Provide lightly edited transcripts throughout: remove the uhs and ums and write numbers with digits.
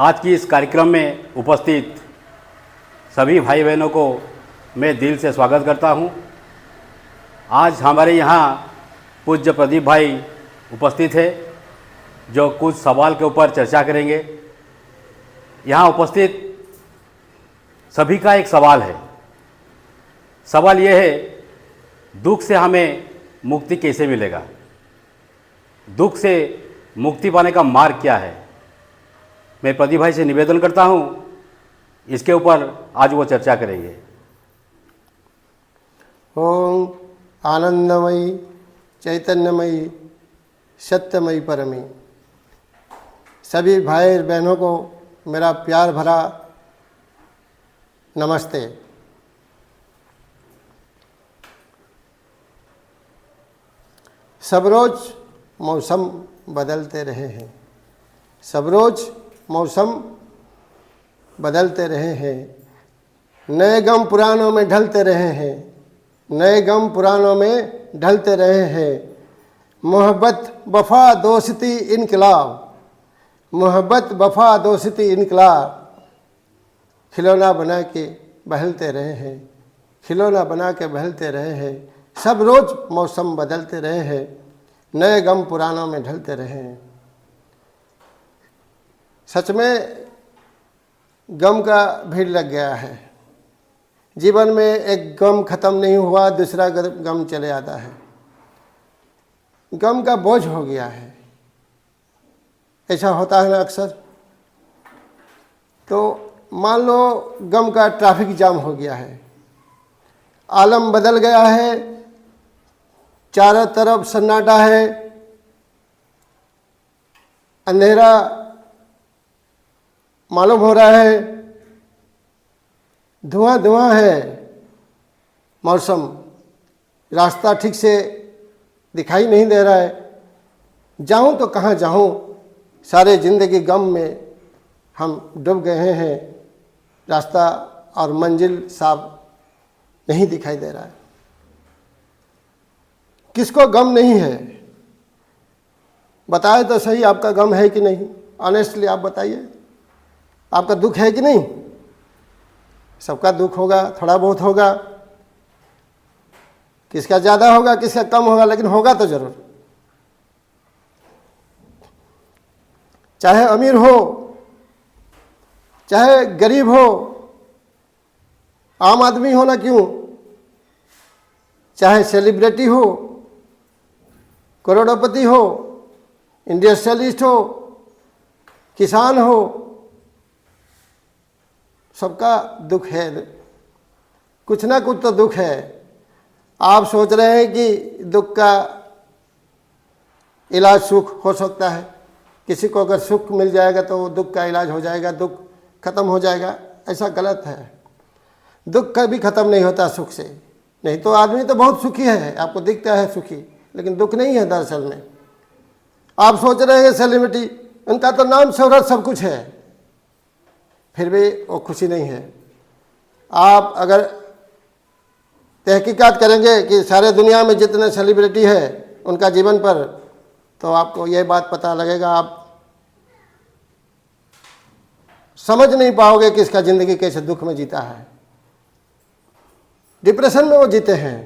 आज की इस कार्यक्रम में उपस्थित सभी भाई बहनों को मैं दिल से स्वागत करता हूं। आज हमारे यहाँ पूज्य प्रदीप भाई उपस्थित है जो कुछ सवाल के ऊपर चर्चा करेंगे। यहाँ उपस्थित सभी का एक सवाल है। सवाल ये है, दुख से हमें मुक्ति कैसे मिलेगा? दुख से मुक्ति पाने का मार्ग क्या है? मैं प्रदीप भाई से निवेदन करता हूँ, इसके ऊपर आज वो चर्चा करेंगे। ओम आनंदमयी चैतन्यमयी सत्यमयी परमी सभी भाई बहनों को मेरा प्यार भरा नमस्ते। सब रोज मौसम बदलते रहे हैं, सब रोज मौसम बदलते रहे हैं, नए गम पुरानों में ढलते रहे हैं, नए गम पुरानों में ढलते रहे हैं। मोहब्बत वफा दोस्ती इनकलाब, मोहब्बत वफा दोस्ती इनकलाब खिलौना बना के बहलते रहे हैं, खिलौना बना के बहलते रहे हैं। सब रोज़ मौसम बदलते रहे हैं, नए गम पुरानों में ढलते रहे हैं। सच में गम का भीड़ लग गया है। जीवन में एक गम ख़त्म नहीं हुआ, दूसरा गम चले आता है। गम का बोझ हो गया है। ऐसा होता है ना अक्सर। तो मान लो गम का ट्रैफिक जाम हो गया है, आलम बदल गया है, चारों तरफ सन्नाटा है, अंधेरा मालूम हो रहा है, धुआं धुआं है मौसम, रास्ता ठीक से दिखाई नहीं दे रहा है। जाऊं तो कहाँ जाऊं, सारे ज़िंदगी गम में हम डूब गए हैं। रास्ता और मंजिल साफ नहीं दिखाई दे रहा है। किसको गम नहीं है? बताए तो सही, आपका गम है कि नहीं? ऑनेस्टली आप बताइए, आपका दुख है कि नहीं? सबका दुख होगा, थोड़ा बहुत होगा, किसका ज़्यादा होगा, किसका कम होगा, लेकिन होगा तो ज़रूर। चाहे अमीर हो चाहे गरीब हो, आम आदमी हो ना क्यों, चाहे सेलिब्रिटी हो, करोड़पति हो, इंडस्ट्रियलिस्ट हो, किसान हो, सबका दुख है। कुछ ना कुछ तो दुख है। आप सोच रहे हैं कि दुख का इलाज सुख हो सकता है। किसी को अगर सुख मिल जाएगा तो दुख का इलाज हो जाएगा, दुख खत्म हो जाएगा। ऐसा गलत है। दुख कभी खत्म नहीं होता सुख से। नहीं तो आदमी तो बहुत सुखी है, आपको दिखता है सुखी, लेकिन दुख नहीं है दरअसल में। आप सोच रहे हैं सेलिब्रिटी, उनका तो नाम शोहरत सब कुछ है, फिर भी वो खुशी नहीं है। आप अगर तहकीकात करेंगे कि सारे दुनिया में जितने सेलिब्रिटी है उनका जीवन पर, तो आपको ये बात पता लगेगा, आप समझ नहीं पाओगे कि इसका ज़िंदगी कैसे दुख में जीता है। डिप्रेशन में वो जीते हैं।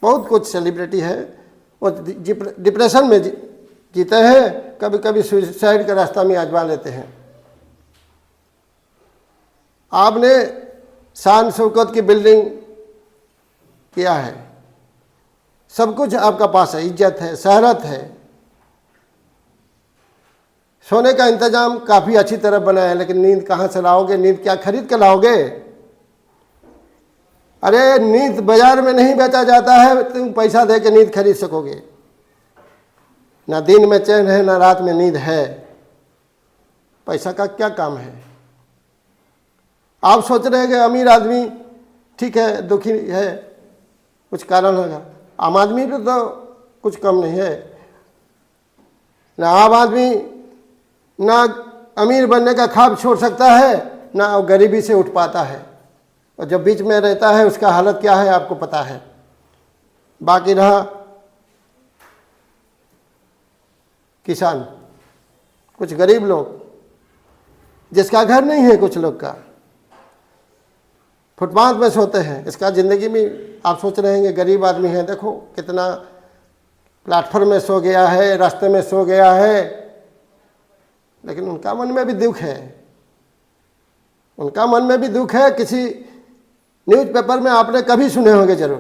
बहुत कुछ सेलिब्रिटी है वो डिप्रेशन में जीते हैं, कभी कभी सुसाइड का रास्ता में आजमा लेते हैं। आपने शान शौकत की बिल्डिंग किया है, सब कुछ आपका पास है, इज्जत है, शहरत है, सोने का इंतजाम काफ़ी अच्छी तरह बना है, लेकिन नींद कहाँ से लाओगे? नींद क्या खरीद के लाओगे? अरे नींद बाजार में नहीं बेचा जाता है, तुम पैसा दे के नींद खरीद सकोगे। ना दिन में चैन है, ना रात में नींद है। पैसा का क्या काम है? आप सोच रहे हैं कि अमीर आदमी ठीक है, दुखी है, कुछ कारण होगा। आम आदमी पे तो कुछ कम नहीं है। ना आम आदमी ना अमीर बनने का ख्वाब छोड़ सकता है, ना वो गरीबी से उठ पाता है। और जब बीच में रहता है उसका हालत क्या है आपको पता है। बाकी रहा किसान, कुछ गरीब लोग, जिसका घर नहीं है, कुछ लोग का फुटपाथ में सोते हैं। इसका ज़िंदगी में आप सोच रहे हैं गरीब आदमी है, देखो कितना प्लेटफॉर्म में सो गया है, रास्ते में सो गया है, लेकिन उनका मन में भी दुख है। उनका मन में भी दुख है। किसी न्यूज़पेपर में आपने कभी सुने होंगे जरूर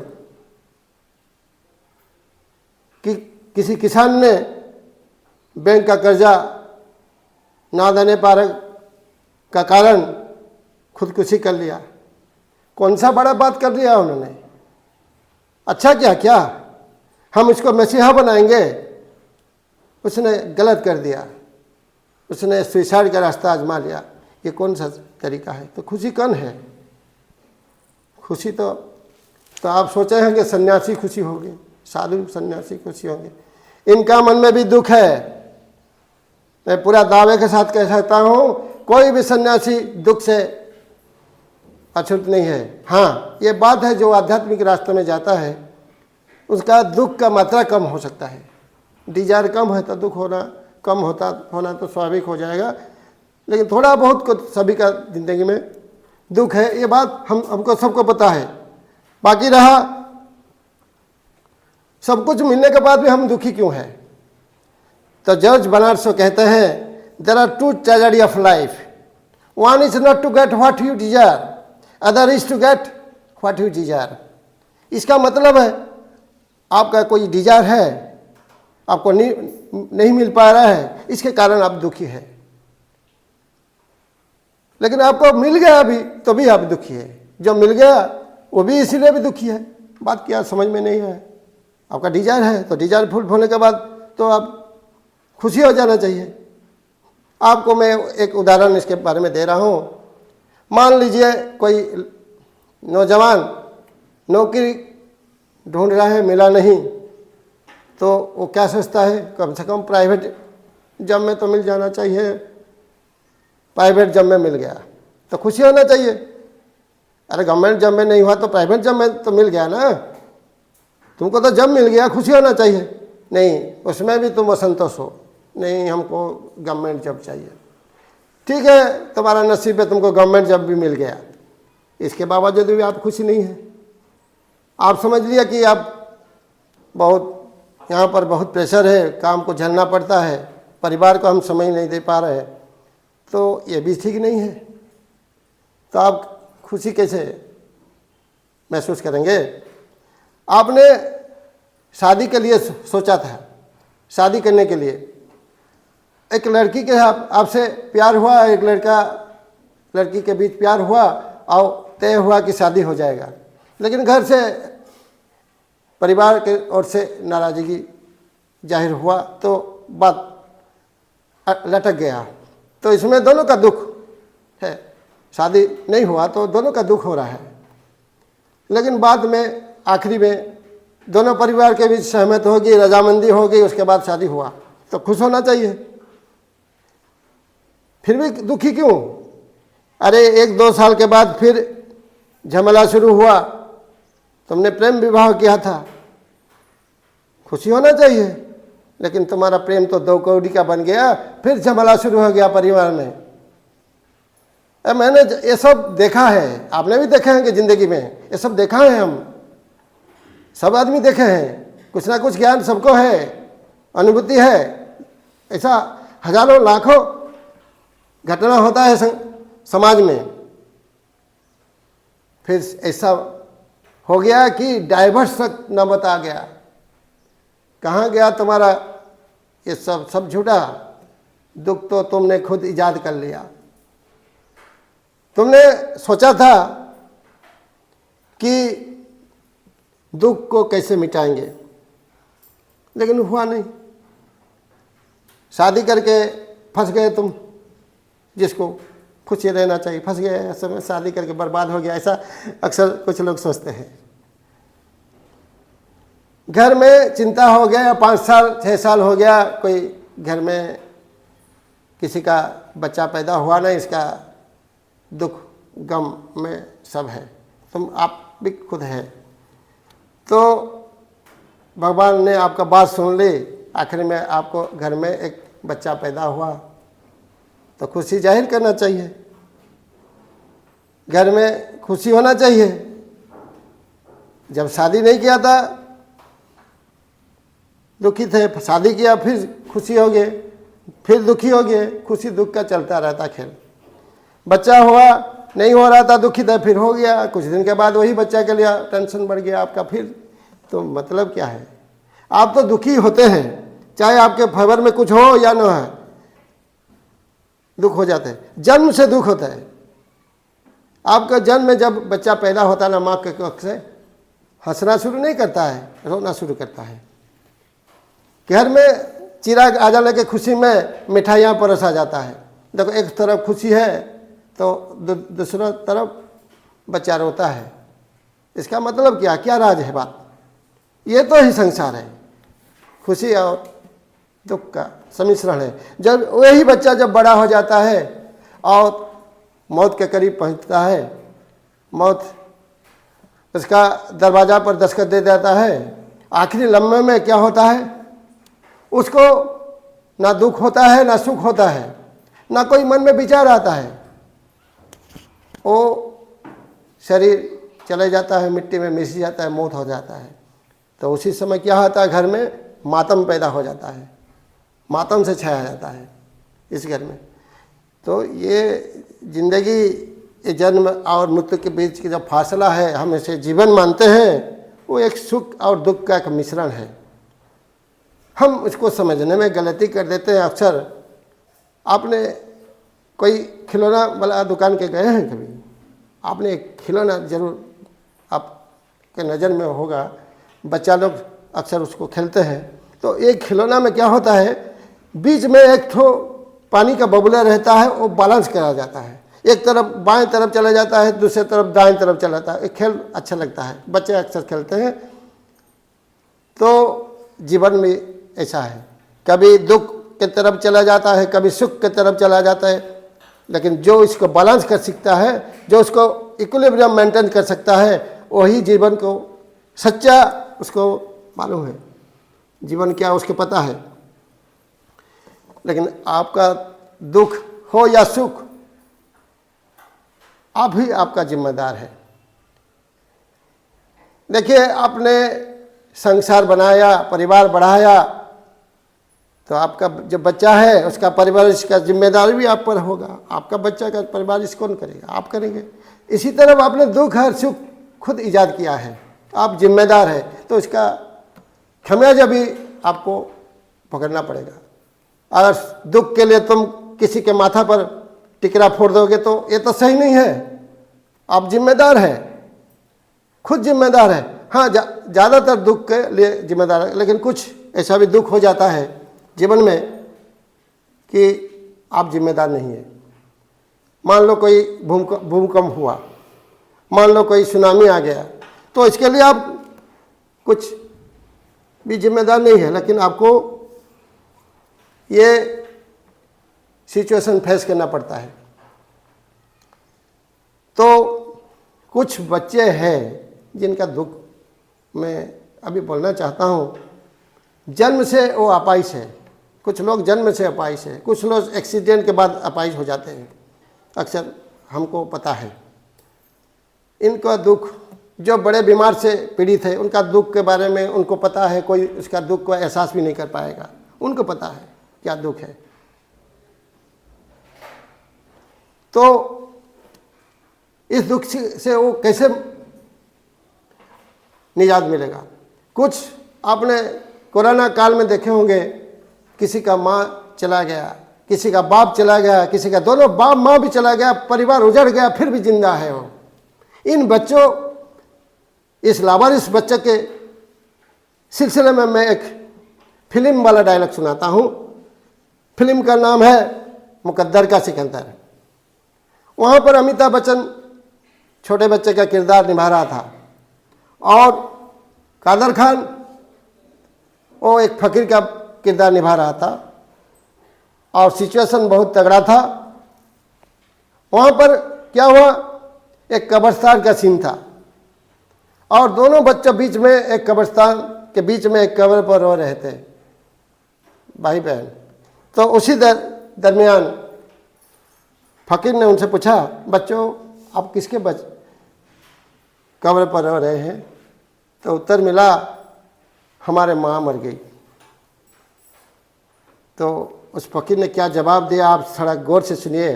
कि किसी किसान ने बैंक का कर्जा ना देने पाने का कारण खुदकुशी कर लिया। कौन सा बड़ा बात कर लिया उन्होंने? अच्छा क्या हम उसको मसीहा बनाएंगे? उसने गलत कर दिया, उसने सुसाइड का रास्ता आजमा लिया। ये कौन सा तरीका है? तो खुशी कौन है? खुशी तो आप सोचे हैं कि सन्यासी खुशी होगी, साधु सन्यासी खुशी होंगे। इनका मन में भी दुख है। मैं पूरा दावे के साथ कह सकता हूँ, कोई भी सन्यासी दुख से अछूत नहीं है। हाँ, ये बात है जो आध्यात्मिक रास्ते में जाता है उसका दुख का मात्रा कम हो सकता है। डिजायर कम है तो दुख होना तो स्वाभाविक हो जाएगा, लेकिन थोड़ा बहुत को सभी का जिंदगी में दुख है। ये बात हमको सबको पता है। बाकी रहा सब कुछ मिलने के बाद भी हम दुखी क्यों हैं? तो जॉर्ज बर्नार्ड शॉ कहते हैं, there are two tragedy of life, one is not to get what you desire, other is to get what you desire. इसका मतलब है आपका कोई डिजायर है, आपको नहीं मिल पा रहा है, इसके कारण आप दुखी है। लेकिन आपको मिल गया अभी तो भी आप दुखी है, जो मिल गया वो भी इसीलिए भी दुखी है। बात क्या समझ में नहीं है? आपका डिजायर है तो डिजायर फुल होने के बाद तो आप खुशी हो जाना चाहिए। आपको मैं एक उदाहरण इसके बारे में दे रहा हूँ। मान लीजिए कोई नौजवान नौकरी ढूंढ रहा है, मिला नहीं, तो वो क्या सोचता है, कम से कम प्राइवेट जॉब में तो मिल जाना चाहिए। प्राइवेट जॉब में मिल गया तो खुशी होना चाहिए। अरे गवर्नमेंट जॉब में नहीं हुआ तो प्राइवेट जॉब में तो मिल गया ना, तुमको तो जॉब मिल गया, खुशी होना चाहिए। नहीं, उसमें भी तुम असंतोष हो, नहीं हमको गवर्नमेंट जॉब चाहिए। ठीक है, तुम्हारा नसीब है, तुमको गवर्नमेंट जॉब भी मिल गया, इसके बावजूद भी आप खुशी नहीं है। आप समझ लिया कि आप यहाँ पर बहुत प्रेशर है, काम को झेलना पड़ता है, परिवार को हम समय नहीं दे पा रहे हैं, तो ये भी ठीक नहीं है। तो आप खुशी कैसे महसूस करेंगे? आपने शादी के लिए सोचा था, शादी करने के लिए एक लड़की के आपसे प्यार हुआ, एक लड़की के बीच प्यार हुआ और तय हुआ कि शादी हो जाएगा, लेकिन घर से परिवार के ओर से नाराज़गी जाहिर हुआ तो बात लटक गया। तो इसमें दोनों का दुख है। शादी नहीं हुआ तो दोनों का दुख हो रहा है, लेकिन बाद में आखिरी में दोनों परिवार के बीच सहमत होगी, रजामंदी होगी, उसके बाद शादी हुआ तो खुश होना चाहिए। फिर भी दुखी क्यों? अरे 1-2 साल के बाद फिर झमेला शुरू हुआ, तुमने प्रेम विवाह किया था, खुशी होना चाहिए, लेकिन तुम्हारा प्रेम तो 2 कौड़ी का बन गया, फिर झमेला शुरू हो गया परिवार में। मैंने ये सब देखा है, आपने भी देखा है कि ज़िंदगी में ये सब देखा है, हम सब आदमी देखे हैं। कुछ ना कुछ ज्ञान सबको है, अनुभूति है। ऐसा हजारों लाखों घटना होता है समाज में। फिर ऐसा हो गया कि डाइवर्स तक नौबत आ गया। कहाँ गया तुम्हारा ये सब झूठा? दुख तो तुमने खुद इजाद कर लिया। तुमने सोचा था कि दुख को कैसे मिटाएंगे, लेकिन हुआ नहीं। शादी करके फंस गए तुम, जिसको खुशी रहना चाहिए फंस गए। ऐसे में शादी करके बर्बाद हो गया, ऐसा अक्सर कुछ लोग सोचते हैं। घर में चिंता हो गया, 5 साल 6 साल हो गया, कोई घर में किसी का बच्चा पैदा हुआ नहीं, इसका दुख गम में सब है, तुम आप भी खुद है। तो भगवान ने आपका बात सुन ली, आखिर में आपको घर में एक बच्चा पैदा हुआ। तो खुशी जाहिर करना चाहिए, घर में खुशी होना चाहिए। जब शादी नहीं किया था दुखी थे, शादी किया फिर खुशी हो गए, फिर दुखी हो गए, खुशी दुख का चलता रहता खेल। बच्चा हुआ, नहीं हो रहा था, दुखी था, फिर हो गया, कुछ दिन के बाद वही बच्चा के लिए टेंशन बढ़ गया आपका फिर। तो मतलब क्या है, आप तो दुखी होते हैं, चाहे आपके फेवर में कुछ हो या ना हो, दुख हो जाते हैं। जन्म से दुख होता है। आपका जन्म में जब बच्चा पैदा होता है ना, माँ के कोख से हंसना शुरू नहीं करता है, रोना शुरू करता है। घर में चिराग आ जाने की खुशी में मिठाइयाँ परोसा जाता है। देखो, एक तरफ खुशी है तो दूसरा तरफ बच्चा रोता है। इसका मतलब क्या, क्या राज है बात? ये तो ही संसार है, खुशी और दुख का सम्मिश्रण है। जब वही बच्चा जब बड़ा हो जाता है और मौत के करीब पहुंचता है, मौत उसका दरवाज़ा पर दस्तक दे देता है, आखिरी लम्हे में क्या होता है, उसको ना दुख होता है ना सुख होता है, ना कोई मन में विचार आता है। वो शरीर चले जाता है, मिट्टी में मिस जाता है, मौत हो जाता है। तो उसी समय क्या होता है, घर में मातम पैदा हो जाता है, मातम से छाया जाता है इस घर में। तो ये जिंदगी, ये जन्म और मृत्यु के बीच की जो फासला है, हम इसे जीवन मानते हैं, वो एक सुख और दुख का एक मिश्रण है। हम उसको समझने में गलती कर देते हैं अक्सर। आपने कोई खिलौना वाला दुकान के गए हैं कभी? आपने एक खिलौना जरूर आपके नज़र में होगा, बच्चा लोग अक्सर उसको खेलते हैं। तो एक खिलौना में क्या होता है, बीच में एक ठो पानी का बबूला रहता है, वो बैलेंस करा जाता है, एक तरफ बाएं तरफ चला जाता है, दूसरे तरफ दाएं तरफ चला जाता है। एक खेल अच्छा लगता है, बच्चे अक्सर खेलते हैं। तो जीवन में ऐसा है, कभी दुख की तरफ चला जाता है, कभी सुख की तरफ चला जाता है। लेकिन जो इसको बैलेंस कर सकता है, जो उसको इक्विलिब्रियम मेंटेन कर सकता है, वही जीवन को सच्चा उसको मालूम है, जीवन क्या उसको पता है। लेकिन आपका दुख हो या सुख, आप ही आपका जिम्मेदार है। देखिए, आपने संसार बनाया, परिवार बढ़ाया, तो आपका जो बच्चा है उसका परवरिश का जिम्मेदारी भी आप पर होगा। आपका बच्चा का परवरिश कौन करेगा? आप करेंगे। इसी तरह आपने दुख और सुख खुद ईजाद किया है, आप जिम्मेदार है, तो इसका खमियाजा भी आपको भुगतना पड़ेगा। अगर दुख के लिए तुम किसी के माथा पर टिकरा फोड़ दोगे तो ये तो सही नहीं है। आप जिम्मेदार हैं, खुद जिम्मेदार है। हाँ, ज़्यादातर दुख के लिए जिम्मेदार है, लेकिन कुछ ऐसा भी दुख हो जाता है जीवन में कि आप जिम्मेदार नहीं है। मान लो कोई भूकंप हुआ, मान लो कोई सुनामी आ गया, तो इसके लिए आप कुछ भी जिम्मेदार नहीं है, लेकिन आपको ये सिचुएशन फेस करना पड़ता है। तो कुछ बच्चे हैं जिनका दुख मैं अभी बोलना चाहता हूँ, जन्म से वो अपाहिज है। कुछ लोग जन्म से अपाहिज है, कुछ लोग एक्सीडेंट के बाद अपाहिज हो जाते हैं, अक्सर हमको पता है। इनका दुख, जो बड़े बीमार से पीड़ित है, उनका दुख के बारे में उनको पता है, कोई उसका दुख को एहसास भी नहीं कर पाएगा। उनको पता है क्या दुख है। तो इस दुख से वो कैसे निजात मिलेगा? कुछ आपने कोरोना काल में देखे होंगे, किसी का माँ चला गया, किसी का बाप चला गया, किसी का दोनों बाप माँ भी चला गया, परिवार उजड़ गया, फिर भी जिंदा है वो। इन बच्चों, इस लावारिस बच्चे के सिलसिले में मैं एक फिल्म वाला डायलॉग सुनाता हूँ। फिल्म का नाम है मुकद्दर का सिकंदर। वहाँ पर अमिताभ बच्चन छोटे बच्चे का किरदार निभा रहा था और कादर खान वो एक फकीर का किरदार निभा रहा था और सिचुएशन बहुत तगड़ा था। वहाँ पर क्या हुआ, एक कब्रिस्तान का सीन था और दोनों बच्चे बीच में, एक कब्रिस्तान के बीच में एक कब्र पर रो रहे थे भाई बहन। तो उसी दरमियान फ़कीर ने उनसे पूछा, बच्चों आप किसके कब्र पर रह रहे हैं? तो उत्तर मिला, हमारे माँ मर गई। तो उस फ़कीर ने क्या जवाब दिया, आप थोड़ा गौर से सुनिए।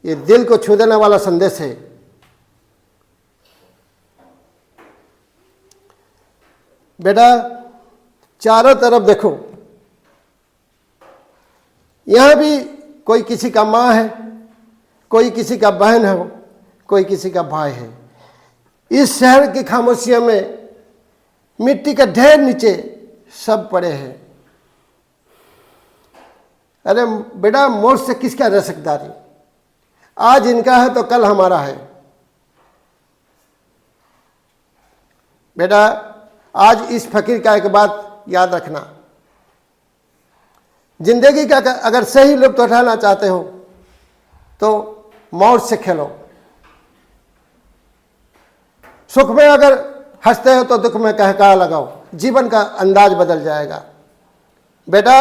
ये दिल को छू देने वाला संदेश है। बेटा चारों तरफ देखो, यहाँ भी कोई किसी का माँ है, कोई किसी का बहन है, कोई किसी का भाई है। इस शहर की खामोशियों में मिट्टी का ढेर नीचे सब पड़े हैं। अरे बेटा मौत से किसका रसकदारी? आज इनका है तो कल हमारा है। बेटा आज इस फकीर का एक बात याद रखना, जिंदगी का अगर सही लुत्फ उठाना चाहते हो तो मौत से खेलो। सुख में अगर हंसते हो तो दुख में कहका लगाओ, जीवन का अंदाज बदल जाएगा। बेटा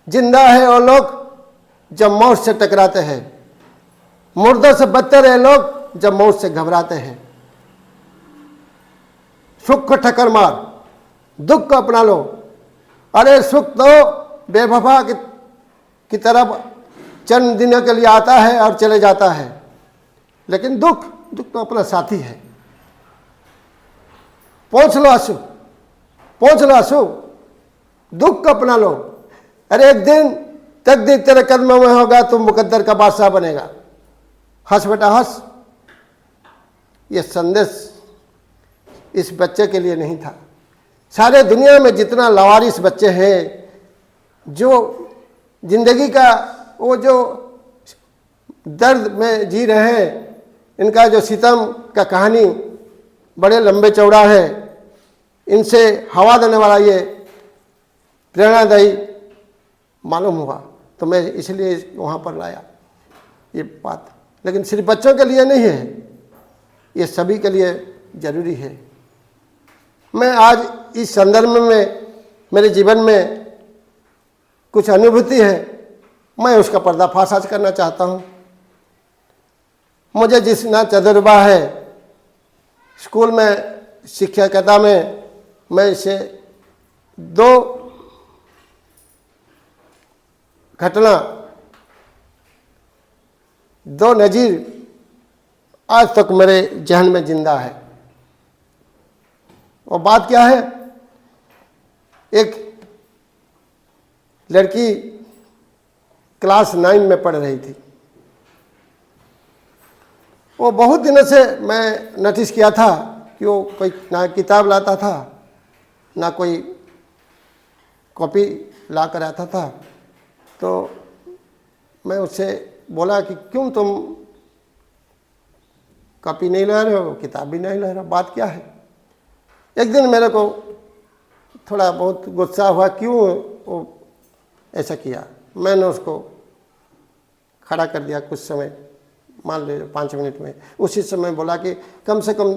जिंदा है वो लोग जब मौत से टकराते हैं, मुर्दों से बदतर है लोग जब मौत से घबराते हैं। सुख को ठक्कर मार, दुख को अपना लो। अरे सुख तो बेवफा की तरफ चंद दिनों के लिए आता है और चले जाता है, लेकिन दुख तो अपना साथी है। पहुँच लो आंसू, पहुँच लो आंसू, दुख को अपना लो। अरे एक दिन तकदीर तेरे कदमों में होगा, तुम मुकद्दर का बादशाह बनेगा। हंस बेटा हंस। ये संदेश इस बच्चे के लिए नहीं था, सारे दुनिया में जितना लावारिस बच्चे हैं जो जिंदगी का वो जो दर्द में जी रहे हैं, इनका जो सितम का कहानी बड़े लंबे चौड़ा है, इनसे हवा देने वाला ये प्रेरणादायी मालूम हुआ, तो मैं इसलिए वहाँ पर लाया ये बात। लेकिन सिर्फ बच्चों के लिए नहीं है, ये सभी के लिए ज़रूरी है। मैं आज इस संदर्भ में मेरे जीवन में कुछ अनुभूति है, मैं उसका पर्दाफाश आज करना चाहता हूँ। मुझे जितना तजुर्बा है स्कूल में शिक्षकता में, मैं इसे 2 घटना, 2 नज़ीर आज तक मेरे जहन में जिंदा है। और बात क्या है, एक लड़की क्लास 9 में पढ़ रही थी। वो बहुत दिनों से मैं नोटिस किया था कि वो कोई ना किताब लाता था, ना कोई कॉपी ला कर आता था। तो मैं उससे बोला कि क्यों तुम कॉपी नहीं ला रहे हो, किताब भी नहीं ला रहे हो, बात क्या है? एक दिन मेरे को थोड़ा बहुत गुस्सा हुआ, क्यों वो ऐसा किया। मैंने उसको खड़ा कर दिया कुछ समय, मान लीजिए 5 मिनट में। उसी समय बोला कि कम से कम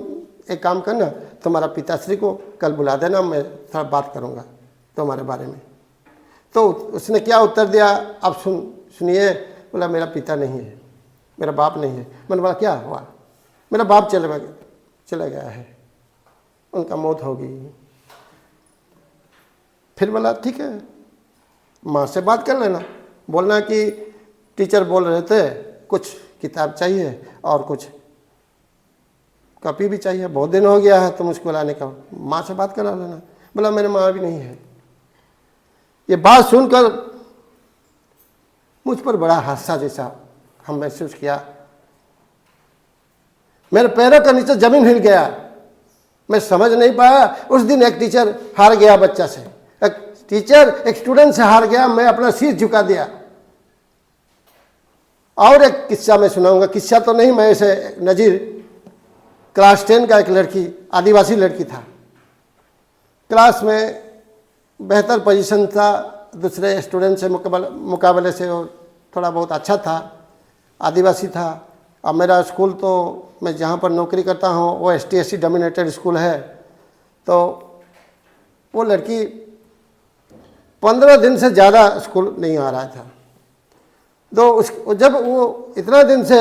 एक काम करना, तुम्हारा पिताश्री को कल बुला देना, मैं थोड़ा बात करूँगा तुम्हारे बारे में। तो उसने क्या उत्तर दिया आप सुनिए। बोला मेरा पिता नहीं है, मेरा बाप नहीं है। मैंने बोला क्या हुआ? मेरा बाप चले गया है, उनका मौत हो गई। फिर बोला ठीक है, माँ से बात कर लेना, बोलना कि टीचर बोल रहे थे कुछ किताब चाहिए और कुछ कॉपी भी चाहिए, बहुत दिन हो गया है तुम उसको लाने का, माँ से बात करा लेना। बोला मेरे माँ भी नहीं है। ये बात सुनकर मुझ पर बड़ा हादसा जैसा हम महसूस किया। मेरे पैरों के नीचे जमीन हिल गया। मैं समझ नहीं पाया। उस दिन एक टीचर हार गया बच्चा से, एक स्टूडेंट से हार गया। मैं अपना सिर झुका दिया। और एक किस्सा मैं सुनाऊंगा, किस्सा तो नहीं, मैं ऐसे नज़ीर क्लास 10 का एक लड़की, आदिवासी लड़की था, क्लास में बेहतर पोजीशन था, दूसरे स्टूडेंट से मुकाबले से वो थोड़ा बहुत अच्छा था, आदिवासी था। अब मेरा स्कूल तो मैं जहाँ पर नौकरी करता हूँ वो ST/SC डोमिनेटेड स्कूल है। तो वो लड़की 15 दिन से ज़्यादा स्कूल नहीं आ रहा था। तो जब वो इतना दिन से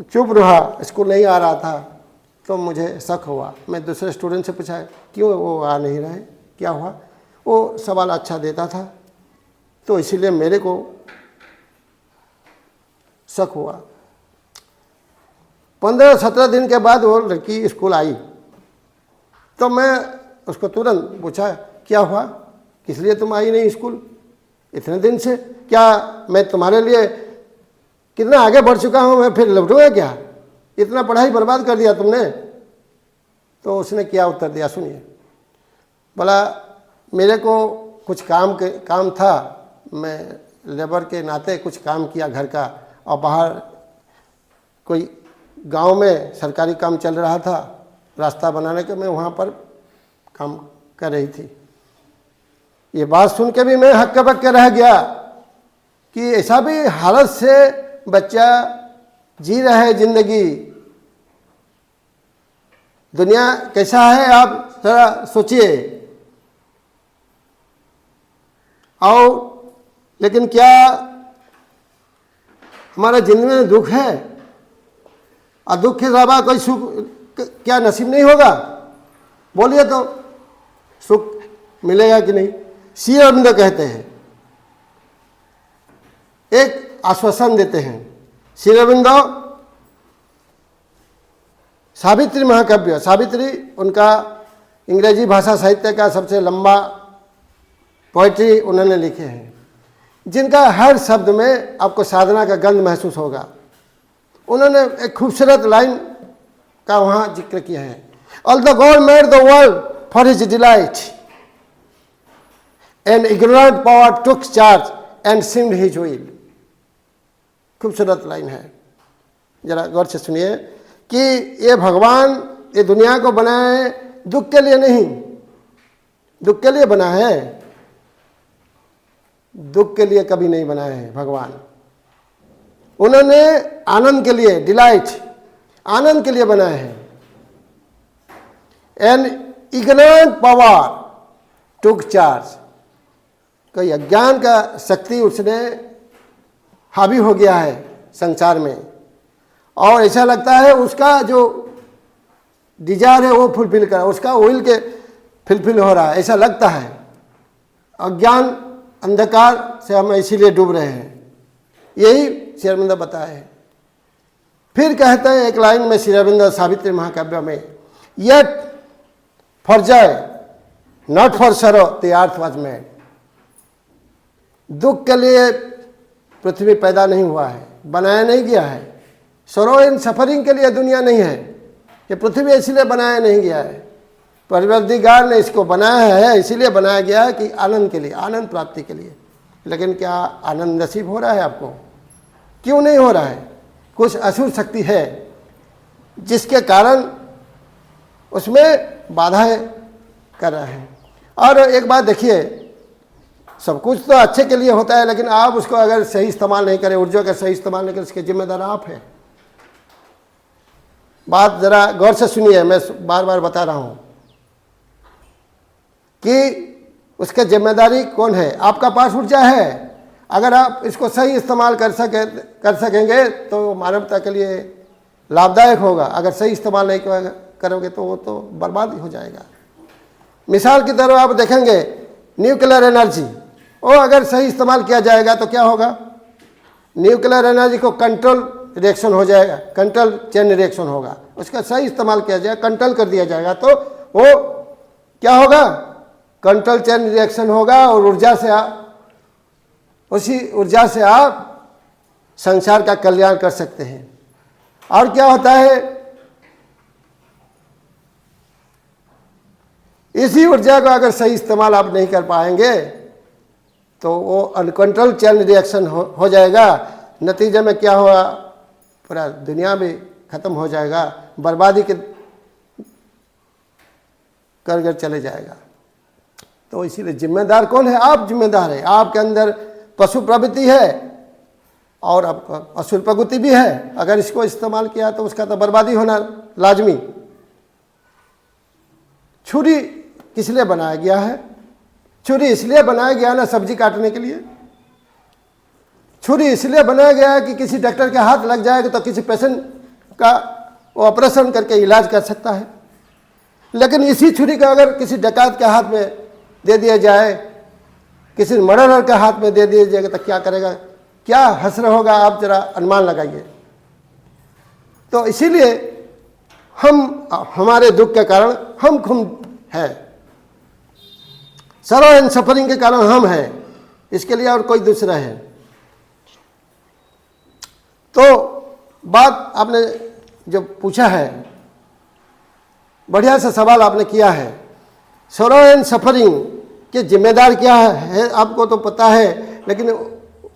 चुप रहा, स्कूल नहीं आ रहा था, तो मुझे शक हुआ। मैं दूसरे स्टूडेंट से पूछा क्यों वो आ नहीं रहे, क्या हुआ? वो सवाल अच्छा देता था, तो इसीलिए मेरे को शक हुआ। 15-17 दिन के बाद वो लड़की स्कूल आई, तो मैं उसको तुरंत पूछा क्या हुआ, किस लिए तुम आई नहीं स्कूल इतने दिन से? क्या मैं तुम्हारे लिए कितना आगे बढ़ चुका हूँ, मैं फिर लौटूंगा क्या? इतना पढ़ाई बर्बाद कर दिया तुमने। तो उसने क्या उत्तर दिया सुनिए। बोला मेरे को कुछ काम था, मैं लेबर के नाते कुछ काम किया घर का, और बाहर कोई गांव में सरकारी काम चल रहा था रास्ता बनाने के, मैं वहाँ पर काम कर रही थी। ये बात सुन के भी मैं हक्का बक्का रह गया कि ऐसा भी हालत से बच्चा जी रहा है जिंदगी। दुनिया कैसा है आप जरा सोचिए। और लेकिन क्या हमारा जिंदगी में दुख है, और दुख के अलावा कोई सुख क्या नसीब नहीं होगा? बोलिए तो सुख मिलेगा कि नहीं? श्री अरविंद कहते हैं, एक आश्वासन देते हैं। श्री अरविंद सावित्री महाकाव्य, सावित्री उनका अंग्रेजी भाषा साहित्य का सबसे लंबा पोइट्री उन्होंने लिखे हैं, जिनका हर शब्द में आपको साधना का गंध महसूस होगा। उन्होंने एक खूबसूरत लाइन का वहाँ जिक्र किया है, all the God made the world for his delight and ignorant power took charge and seemed his will. खूबसूरत लाइन है, जरा गौर से सुनिए कि ये भगवान ये दुनिया को बनाया है दुख के लिए नहीं, दुख के लिए बना है, दुख के लिए कभी नहीं बनाया है भगवान। उन्होंने आनंद के लिए, डिलाइट आनंद के लिए बनाया है। An ignorant power took charge, कोई अज्ञान का शक्ति उसने हावी हो गया है संसार में, और ऐसा लगता है उसका जो डिजायर है वो फुलफिल कर, उसका विल के फुलफिल हो रहा है, ऐसा लगता है। अज्ञान अंधकार से हम इसीलिए डूब रहे हैं, यही श्री अरविंद बताए हैं। फिर कहते हैं एक लाइन में श्री अरविंद सावित्री महाकाव्य में, yet for Joy not for सरो द अर्थ वाज मेड। दुख के लिए पृथ्वी पैदा नहीं हुआ है, बनाया नहीं गया है। सरो इन सफरिंग के लिए दुनिया नहीं है, ये पृथ्वी इसलिए बनाया नहीं गया है। परवरदिगार ने इसको बनाया है, इसीलिए बनाया गया है कि आनंद के लिए, आनंद प्राप्ति के लिए। लेकिन क्या आनंद नसीब हो रहा है आपको? क्यों नहीं हो रहा है? कुछ असुर शक्ति है जिसके कारण उसमें बाधाएं कर रहे हैं। और एक बात देखिए, सब कुछ तो अच्छे के लिए होता है, लेकिन आप उसको अगर सही इस्तेमाल नहीं करें, ऊर्जा का सही इस्तेमाल नहीं करें, इसके जिम्मेदार आप हैं। बात जरा गौर से सुनिए, मैं बार बार बता रहा हूं कि उसका जिम्मेदारी कौन है। आपका पास ऊर्जा है, अगर आप इसको सही इस्तेमाल कर सकेंगे तो मानवता के लिए लाभदायक होगा। अगर सही इस्तेमाल नहीं करोगे तो वो तो बर्बाद हो जाएगा। मिसाल की तरह आप देखेंगे न्यूक्लियर एनर्जी, वो अगर सही इस्तेमाल किया जाएगा तो क्या होगा? न्यूक्लियर एनर्जी को कंट्रोल रिएक्शन हो जाएगा, कंट्रोल चेन रिएक्शन होगा। उसका सही इस्तेमाल किया जाएगा, कंट्रोल कर दिया जाएगा तो वो क्या होगा? कंट्रोल चेन रिएक्शन होगा, और ऊर्जा से उसी ऊर्जा से आप संसार का कल्याण कर सकते हैं। और क्या होता है? इसी ऊर्जा का अगर सही इस्तेमाल आप नहीं कर पाएंगे तो वो अनकंट्रोल चेन रिएक्शन हो जाएगा। नतीजे में क्या होगा? पूरा दुनिया भी खत्म हो जाएगा, बर्बादी के कर चले जाएगा। तो इसीलिए जिम्मेदार कौन है? आप जिम्मेदार है। आपके अंदर पशु प्रवृत्ति है और आपका असुर प्रवृत्ति भी है। अगर इसको इस्तेमाल किया तो उसका तो बर्बादी होना लाजमी। छुरी किस लिए बनाया गया है? छुरी इसलिए बनाया गया ना सब्जी काटने के लिए। छुरी इसलिए बनाया गया है कि किसी डॉक्टर के हाथ लग जाएगा तो किसी पेशेंट का वो ऑपरेशन करके इलाज कर सकता है। लेकिन इसी छुरी का अगर किसी डकैत के हाथ में दे दिया जाए, किसी मर्डरर के हाथ में दे दिया जाएगा तो क्या करेगा, क्या हश्र होगा, आप जरा अनुमान लगाइए। तो इसीलिए हमारे दुख के कारण हम खुद हैं, सरो एंड सफरिंग के कारण हम हैं, इसके लिए और कोई दूसरा है। तो बात आपने जो पूछा है, बढ़िया सा सवाल आपने किया है। सरो एंड सफरिंग के जिम्मेदार क्या है आपको तो पता है, लेकिन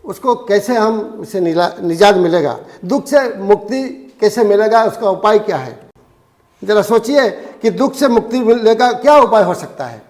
उसको कैसे हम उससे निजात मिलेगा, दुख से मुक्ति कैसे मिलेगा, उसका उपाय क्या है। जरा सोचिए कि दुख से मुक्ति मिलने का क्या उपाय हो सकता है।